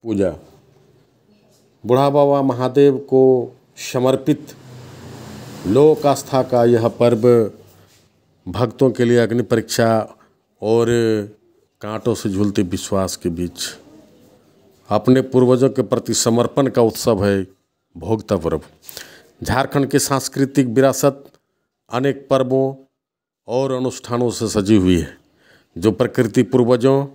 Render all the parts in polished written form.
पूजा। बूढ़ा बाबा महादेव को समर्पित लोक आस्था का यह पर्व भक्तों के लिए अग्नि परीक्षा और कांटों से झूलते विश्वास के बीच अपने पूर्वजों के प्रति समर्पण का उत्सव है भोक्ता पर्व। झारखंड की सांस्कृतिक विरासत अनेक पर्वों और अनुष्ठानों से सजी हुई है, जो प्रकृति, पूर्वजों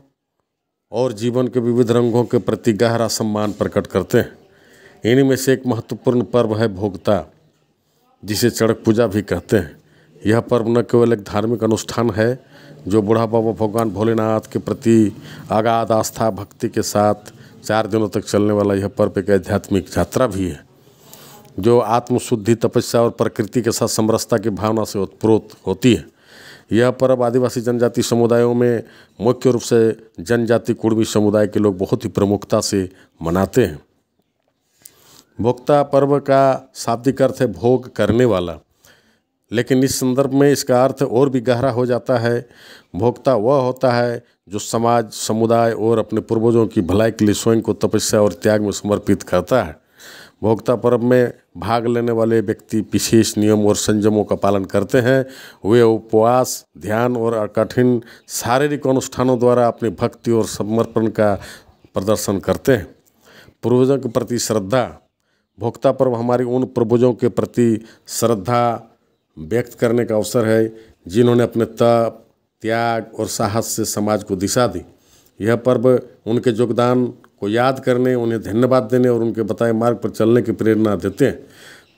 और जीवन के विविध रंगों के प्रति गहरा सम्मान प्रकट करते हैं। इन्हीं में से एक महत्वपूर्ण पर्व है भोक्ता, जिसे चड़क पूजा भी कहते हैं। यह पर्व न केवल एक धार्मिक अनुष्ठान है, जो बूढ़ा बाबा भगवान भोलेनाथ के प्रति अगाध आस्था भक्ति के साथ 4 दिनों तक चलने वाला यह पर्व एक आध्यात्मिक यात्रा भी है, जो आत्मशुद्धि, तपस्या और प्रकृति के साथ समरसता की भावना से उत्प्रोत होती है। यह पर्व आदिवासी जनजाति समुदायों में मुख्य रूप से जनजाति कुड़मी समुदाय के लोग बहुत ही प्रमुखता से मनाते हैं। भोक्ता पर्व का शाब्दिक अर्थ है भोग करने वाला, लेकिन इस संदर्भ में इसका अर्थ और भी गहरा हो जाता है। भोक्ता वह होता है जो समाज, समुदाय और अपने पूर्वजों की भलाई के लिए स्वयं को तपस्या और त्याग में समर्पित करता है। भोक्ता पर्व में भाग लेने वाले व्यक्ति विशेष नियम और संयमों का पालन करते हैं। वे उपवास, ध्यान और कठिन शारीरिक अनुष्ठानों द्वारा अपनी भक्ति और समर्पण का प्रदर्शन करते हैं। पूर्वजों के प्रति श्रद्धा। भोक्ता पर्व हमारी उन पूर्वजों के प्रति श्रद्धा व्यक्त करने का अवसर है, जिन्होंने अपने तप, त्याग और साहस से समाज को दिशा दी। यह पर्व उनके योगदान को याद करने, उन्हें धन्यवाद देने और उनके बताए मार्ग पर चलने की प्रेरणा देते हैं।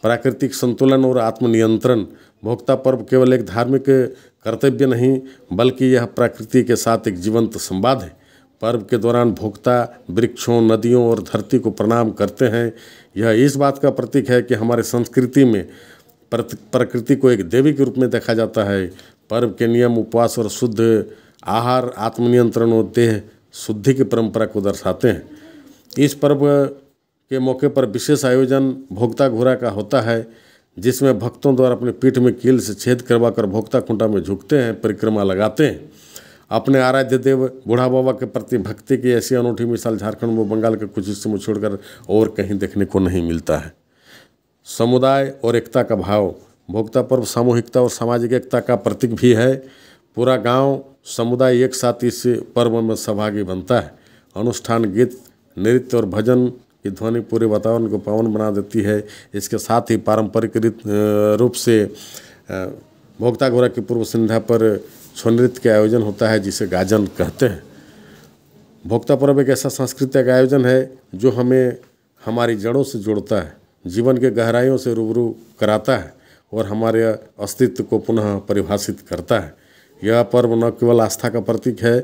प्राकृतिक संतुलन और आत्मनियंत्रण। भोक्ता पर्व केवल एक धार्मिक कर्तव्य नहीं, बल्कि यह प्रकृति के साथ एक जीवंत संवाद है। पर्व के दौरान भोक्ता वृक्षों, नदियों और धरती को प्रणाम करते हैं। यह इस बात का प्रतीक है कि हमारे संस्कृति में प्रकृति को एक देवी के रूप में देखा जाता है। पर्व के नियम उपवास और शुद्ध आहार, आत्मनियंत्रण और देह शुद्धि की परंपरा को दर्शाते हैं। इस पर्व के मौके पर विशेष आयोजन भोक्ता घोड़ा का होता है, जिसमें भक्तों द्वारा अपनी पीठ में कील से छेद करवाकर भोक्ता खूंटा में झुकते हैं, परिक्रमा लगाते हैं। अपने आराध्य देव बूढ़ा बाबा के प्रति भक्ति की ऐसी अनूठी मिसाल झारखंड व बंगाल के कुछ हिस्सों में छोड़कर और कहीं देखने को नहीं मिलता है। समुदाय और एकता का भाव। भोक्ता पर्व सामूहिकता और सामाजिक एकता का प्रतीक भी है। पूरा गांव, समुदाय एक साथ इस पर्व में सहभागी बनता है। अनुष्ठान, गीत, नृत्य और भजन की ध्वनि पूरे वातावरण को पावन बना देती है। इसके साथ ही पारंपरिक रूप से भोक्ता घोड़ा की पूर्व संध्या पर छौ नृत्य के आयोजन होता है, जिसे गाजन कहते हैं। भोक्ता पर्व एक ऐसा सांस्कृतिक आयोजन है जो हमें हमारी जड़ों से जोड़ता है, जीवन के गहराइयों से रूबरू कराता है और हमारे अस्तित्व को पुनः परिभाषित करता है। यह पर्व न केवल आस्था का प्रतीक है,